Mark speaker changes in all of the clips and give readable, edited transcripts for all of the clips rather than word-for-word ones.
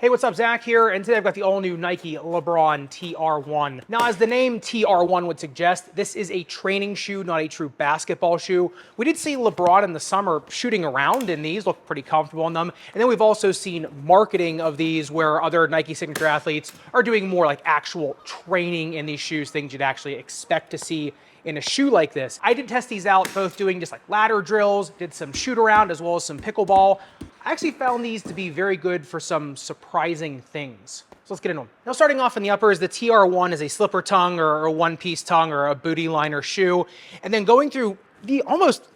Speaker 1: Hey, what's up? Zach here, and today I've got the all-new Nike LeBron TR1. Now, as the name TR1 would suggest, this is a training shoe, not a true basketball shoe. We did see LeBron in the summer shooting around in these, looked pretty comfortable in them, and then we've also seen marketing of these where other Nike signature athletes are doing more like actual training in these shoes, things you'd actually expect to see in a shoe like this. I did test these out, both doing just like ladder drills, did some shoot around as well as some pickleball. I actually found these to be very good for some surprising things. So let's get into them. Now, starting off in the uppers, the TR1 is a slipper tongue or a one-piece tongue or a booty liner shoe. And then going through the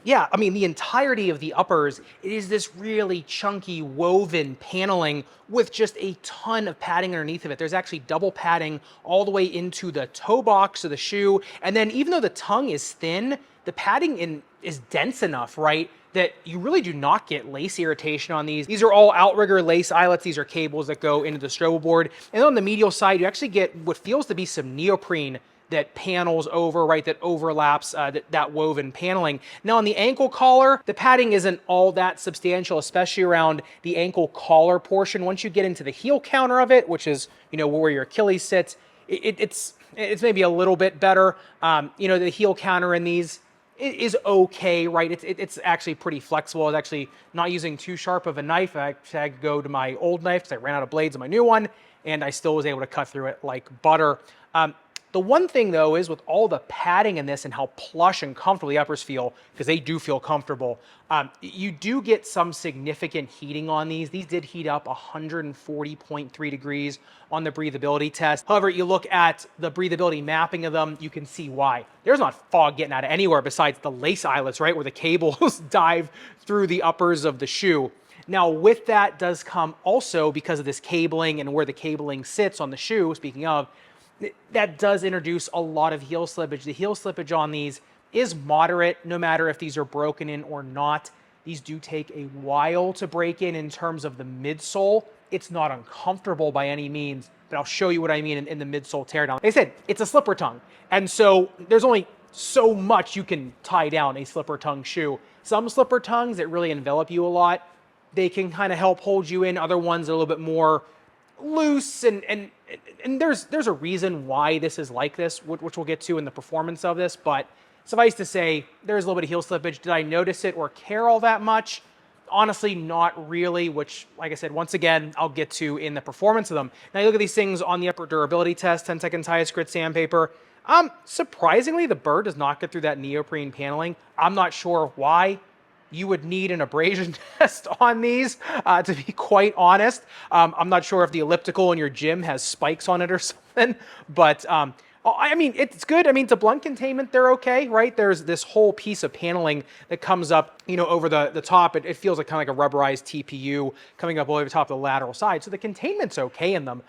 Speaker 1: the entirety of the uppers, it is this really chunky woven paneling with just a ton of padding underneath of it. There's actually double padding all the way into the toe box of the shoe. And then even though the tongue is thin, the padding is dense enough, right, that you really do not get lace irritation on these. These are all outrigger lace eyelets. These are cables that go into the strobo board. And on the medial side, you actually get what feels to be some neoprene that panels over, right, that overlaps that woven paneling. Now on the ankle collar, the padding isn't all that substantial, especially around the ankle collar portion. Once you get into the heel counter of it, which is, where your Achilles sits, it's maybe a little bit better. The heel counter in these is okay, right? It's actually pretty flexible. It's actually not using too sharp of a knife. I had to go to my old knife because I ran out of blades on my new one, and I still was able to cut through it like butter. The one thing, though, is with all the padding in this and how plush and comfortable the uppers feel, because they do feel comfortable, you do get some significant heating on these. These did heat up 140.3 degrees on the breathability test. However, you look at the breathability mapping of them, you can see why. There's not fog getting out of anywhere besides the lace eyelets, right, where the cables dive through the uppers of the shoe. Now, with that does come also, because of this cabling and where the cabling sits on the shoe, speaking of, that does introduce a lot of heel slippage. The heel slippage on these is moderate, no matter if these are broken in or not. These do take a while to break in terms of the midsole. It's not uncomfortable by any means, but I'll show you what I mean in the midsole teardown. Like I said, it's a slipper tongue, and so there's only so much you can tie down a slipper tongue shoe. Some slipper tongues that really envelop you a lot, they can kind of help hold you in. Other ones are a little bit more loose, and there's a reason why this is like this, which we'll get to in the performance of this, but suffice to say, there's a little bit of heel slippage. Did I notice it or care all that much? Honestly, not really, which, like I said, once again, I'll get to in the performance of them. Now, you look at these things on the upper durability test, 10 seconds highest grit sandpaper. Surprisingly, the burr does not get through that neoprene paneling. I'm not sure why you would need an abrasion test on these, to be quite honest. I'm not sure if the elliptical in your gym has spikes on it or something, but it's good. To blunt containment, they're okay, right? There's this whole piece of paneling that comes up, over the top. It feels like kind of like a rubberized TPU coming up all over the top of the lateral side. So the containment's okay in them.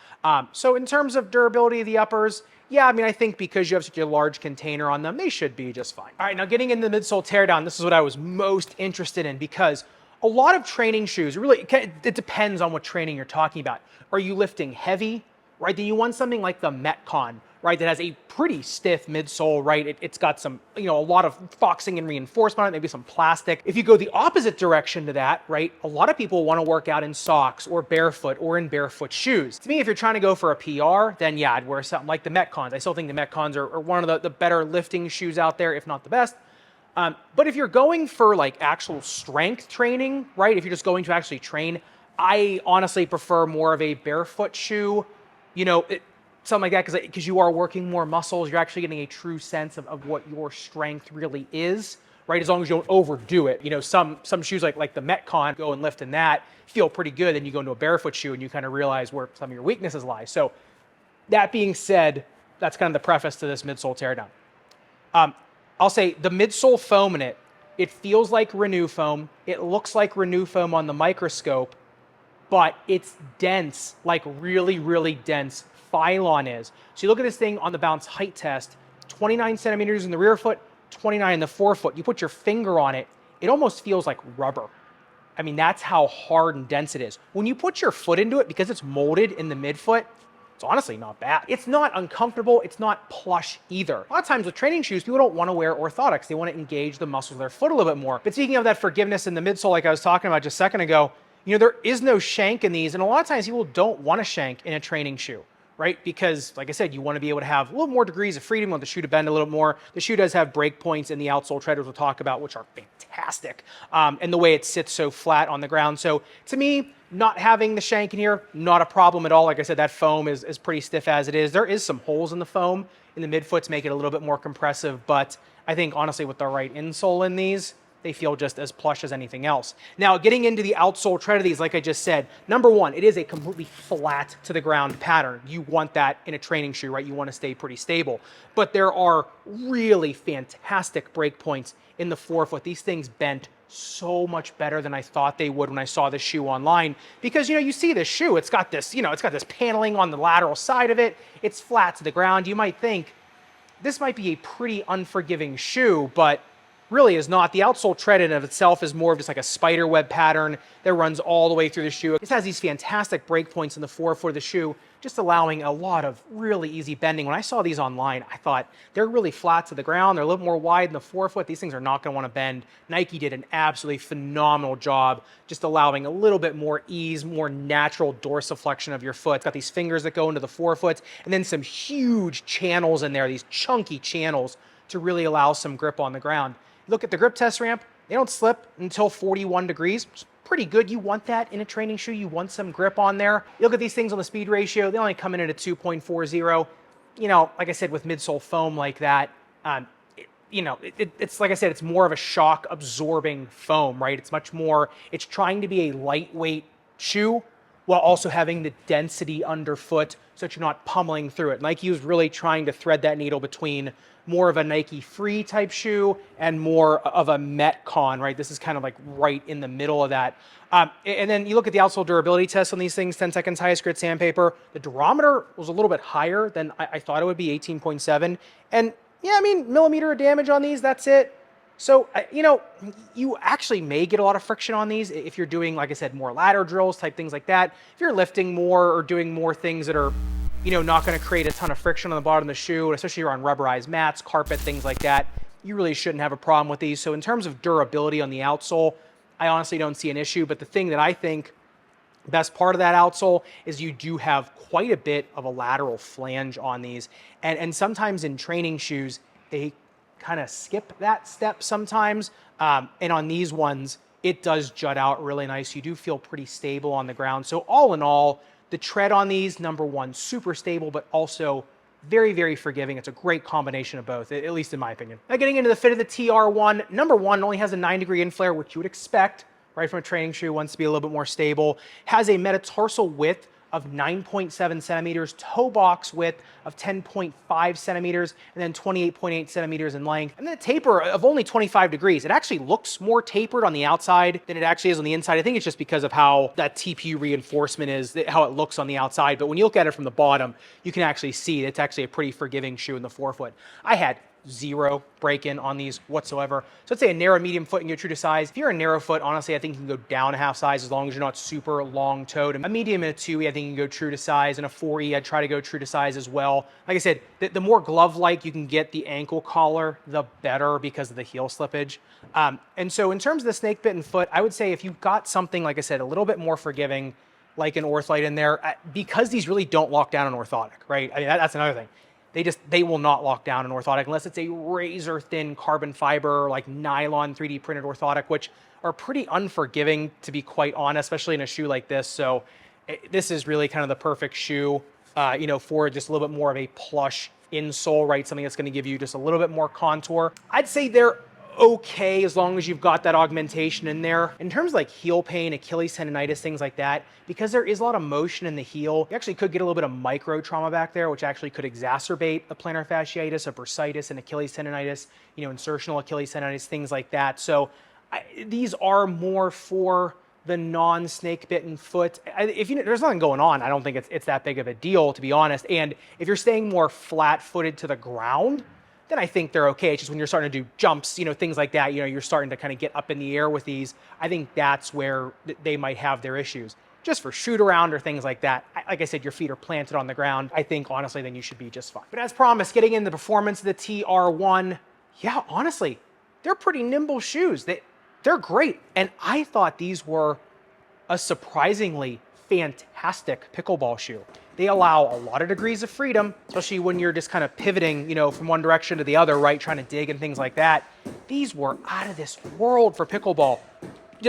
Speaker 1: So in terms of durability of the uppers, yeah, I think because you have such a large container on them, they should be just fine. All right, now getting into the midsole teardown, this is what I was most interested in, because a lot of training shoes, it depends on what training you're talking about. Are you lifting heavy, right? Then you want something like the Metcon, right, that has a pretty stiff midsole, right? It's got some, a lot of foxing and reinforcement on it, maybe some plastic. If you go the opposite direction to that, right, a lot of people want to work out in socks or barefoot or in barefoot shoes. To me, if you're trying to go for a PR, then yeah, I'd wear something like the Metcons. I still think the Metcons are one of the better lifting shoes out there, if not the best. But if you're going for like actual strength training, right, if you're just going to actually train, I honestly prefer more of a barefoot shoe, something like that, because you are working more muscles. You're actually getting a true sense of what your strength really is, right? As long as you don't overdo it. Some shoes like the Metcon, go and lift in that, feel pretty good. Then you go into a barefoot shoe and you kind of realize where some of your weaknesses lie. So that being said, that's kind of the preface to this midsole teardown. I'll say the midsole foam in it, it feels like Renew foam. It looks like Renew foam on the microscope, but it's dense, like really, really dense. Phylon is. So you look at this thing on the bounce height test, 29 centimeters in the rear foot, 29 in the forefoot. You put your finger on it, it almost feels like rubber. That's how hard and dense it is. When you put your foot into it, because it's molded in the midfoot, it's honestly not bad. It's not uncomfortable. It's not plush either. A lot of times with training shoes, people don't want to wear orthotics. They want to engage the muscles of their foot a little bit more. But speaking of that forgiveness in the midsole, like I was talking about just a second ago, There is no shank in these, and a lot of times people don't want a shank in a training shoe, right? Because, like I said, you want to be able to have a little more degrees of freedom, want the shoe to bend a little more. The shoe does have break points in the outsole treaders we'll talk about, which are fantastic, and the way it sits so flat on the ground. So to me, not having the shank in here, not a problem at all. Like I said, that foam is pretty stiff as it is. There is some holes in the foam in the midfoot to make it a little bit more compressive, but I think honestly with the right insole in these, they feel just as plush as anything else. Now, getting into the outsole tread of these, like I just said, number one, it is a completely flat to the ground pattern. You want that in a training shoe, right? You want to stay pretty stable. But there are really fantastic break points in the forefoot. These things bent so much better than I thought they would when I saw the shoe online, because you see this shoe, it's got this, it's got this paneling on the lateral side of it. It's flat to the ground. You might think this might be a pretty unforgiving shoe, but really is not. The outsole tread in of itself is more of just like a spider web pattern that runs all the way through the shoe. It has these fantastic break points in the forefoot of the shoe, just allowing a lot of really easy bending. When I saw these online, I thought they're really flat to the ground. They're a little more wide in the forefoot. These things are not going to want to bend. Nike did an absolutely phenomenal job just allowing a little bit more ease, more natural dorsiflexion of your foot. It's got these fingers that go into the forefoot, and then some huge channels in there, these chunky channels to really allow some grip on the ground. Look at the grip test ramp. They don't slip until 41 degrees. It's pretty good. You want that in a training shoe. You want some grip on there. You look at these things on the speed ratio. They only come in at a 2.40. Like I said, with midsole foam like that, it's like I said, it's more of a shock absorbing foam, right? It's trying to be a lightweight shoe while also having the density underfoot so that you're not pummeling through it. Nike was really trying to thread that needle between more of a Nike Free type shoe and more of a Metcon, right? This is kind of like right in the middle of that. And then you look at the outsole durability test on these things, 10 seconds highest grit sandpaper. The durometer was a little bit higher than I thought it would be, 18.7. And yeah, millimeter of damage on these, that's it. So, you actually may get a lot of friction on these if you're doing, like I said, more ladder drills, type things like that. If you're lifting more or doing more things that are, not going to create a ton of friction on the bottom of the shoe, especially if you're on rubberized mats, carpet, things like that, you really shouldn't have a problem with these. So in terms of durability on the outsole, I honestly don't see an issue. But the thing that I think best part of that outsole is you do have quite a bit of a lateral flange on these. And sometimes in training shoes, they kind of skip that step sometimes. And on these ones, it does jut out really nice. You do feel pretty stable on the ground. So all in all, the tread on these, number one, super stable, but also very, very forgiving. It's a great combination of both, at least in my opinion. Now getting into the fit of the TR1, number one, only has a 9-degree inflare, which you would expect, right, from a training shoe. Wants to be a little bit more stable. Has a metatarsal width of 9.7 centimeters, toe box width of 10.5 centimeters, and then 28.8 centimeters in length. And then a taper of only 25 degrees. It actually looks more tapered on the outside than it actually is on the inside. I think it's just because of how that TPU reinforcement is, how it looks on the outside. But when you look at it from the bottom, you can actually see it's actually a pretty forgiving shoe in the forefoot. I had zero break-in on these whatsoever. So let's say a narrow medium foot and go true to size. If you're a narrow foot, honestly, I think you can go down a half size as long as you're not super long-toed. A medium and a 2E, I think you can go true to size. And a 4E, I'd try to go true to size as well. Like I said, the more glove-like you can get the ankle collar, the better because of the heel slippage. And so in terms of the snake bitten foot, I would say if you've got something, like I said, a little bit more forgiving, like an Ortholite in there, because these really don't lock down an orthotic, right? I mean, that's another thing. They will not lock down an orthotic unless it's a razor thin carbon fiber, like nylon 3D printed orthotic, which are pretty unforgiving, to be quite honest, especially in a shoe like this. So this is really kind of the perfect shoe, for just a little bit more of a plush insole, right? Something that's going to give you just a little bit more contour. I'd say they're okay as long as you've got that augmentation in there. In terms of like heel pain, Achilles tendonitis, things like that, because there is a lot of motion in the heel, you actually could get a little bit of micro trauma back there, which actually could exacerbate a plantar fasciitis, a bursitis, and Achilles tendonitis, insertional Achilles tendonitis, things like that. So these are more for the non-snake bitten foot. There's nothing going on, I don't think it's that big of a deal, to be honest. And if you're staying more flat-footed to the ground, then I think they're okay. It's just when you're starting to do jumps, things like that, you're starting to kind of get up in the air with these. I think that's where they might have their issues. Just for shoot around or things like that, like I said, your feet are planted on the ground. I think, honestly, then you should be just fine. But as promised, getting into the performance of the TR1, yeah, honestly, they're pretty nimble shoes. They're great. And I thought these were a surprisingly fantastic pickleball shoe. They allow a lot of degrees of freedom, especially when you're just kind of pivoting, you know, from one direction to the other, right? Trying to dig and things like that. These were out of this world for pickleball.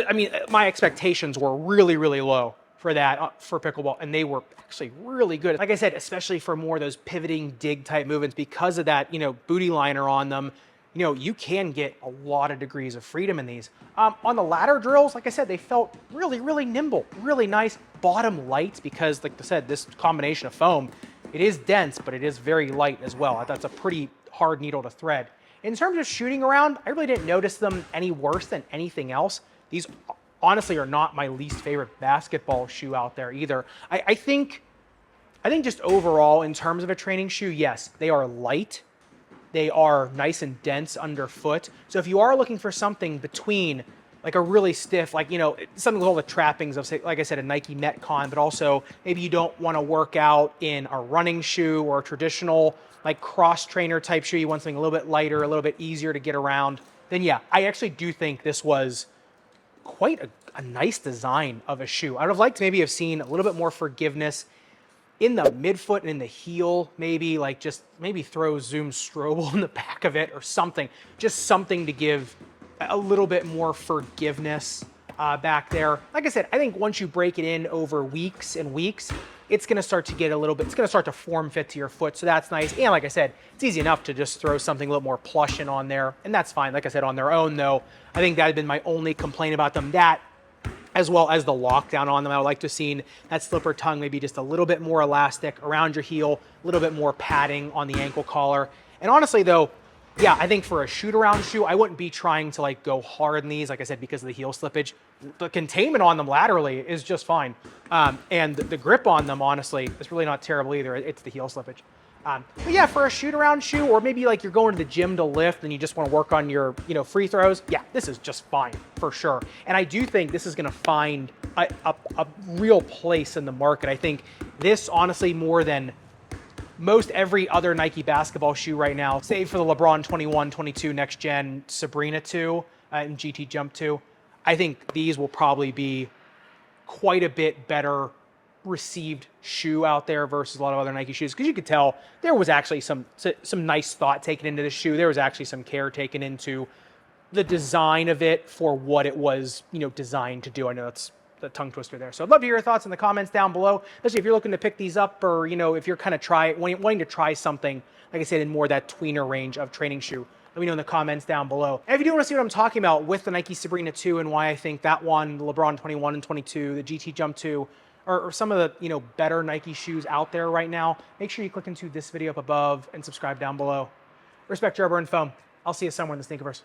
Speaker 1: I mean, my expectations were really, really low for that, for pickleball, and they were actually really good. Like I said, especially for more of those pivoting dig type movements, because of that, you know, booty liner on them, you know, you can get a lot of degrees of freedom in these. On the ladder drills, like I said, they felt really, really nimble, really nice, bottom light, because like I said, this combination of foam, it is dense, but it is very light as well. That's a pretty hard needle to thread. In terms of shooting around, I really didn't notice them any worse than anything else. These honestly are not my least favorite basketball shoe out there either. I think just overall, in terms of a training shoe, yes, they are light. They are nice and dense underfoot. So if you are looking for something between like a really stiff, like, you know, something with all the trappings of, say, like I said, a Nike Metcon, but also maybe you don't want to work out in a running shoe or a traditional like cross trainer type shoe, you want something a little bit lighter, a little bit easier to get around, then yeah, I actually do think this was quite a nice design of a shoe. I would have liked to maybe have seen a little bit more forgiveness in the midfoot and in the heel, maybe like just maybe throw Zoom Strobel in the back of it or something, just something to give a little bit more forgiveness back there. Like I said, I think once you break it in over weeks and weeks, it's going to start to get a little bit, it's going to start to form fit to your foot. So that's nice. And like I said, it's easy enough to just throw something a little more plush in on there. And that's fine. Like I said, on their own though, I think that had been my only complaint about them. That, as well as the lockdown on them. I would like to have seen that slipper tongue maybe just a little bit more elastic around your heel, a little bit more padding on the ankle collar. And honestly though, yeah, I think for a shoot around shoe, I wouldn't be trying to like go hard in these, like I said, because of the heel slippage. The containment on them laterally is just fine. And the grip on them, honestly, is really not terrible either. It's the heel slippage. But yeah, for a shoot around shoe, or maybe like you're going to the gym to lift and you just want to work on your, you know, free throws. Yeah, this is just fine for sure. And I do think this is going to find a real place in the market. I think this, honestly, more than most every other Nike basketball shoe right now, save for the LeBron 21, 22 next gen Sabrina 2 and GT Jump 2, I think these will probably be quite a bit better received shoe out there versus a lot of other Nike shoes, because you could tell there was actually some nice thought taken into the shoe. There was actually some care taken into the design of it for what it was, you know, designed to do. I know that's the tongue twister there. So I'd love to hear your thoughts in the comments down below, especially if you're looking to pick these up, or, you know, if you're kind of wanting to try something, like I said, in more that tweener range of training shoe. Let me know in the comments down below. And if you do want to see what I'm talking about with the Nike Sabrina 2 and why I think that one, the LeBron 21 and 22, the GT Jump 2, or some of the, you know, better Nike shoes out there right now, make sure you click into this video up above and subscribe down below. Respect your rubber and foam. I'll see you somewhere in the Sneakerverse.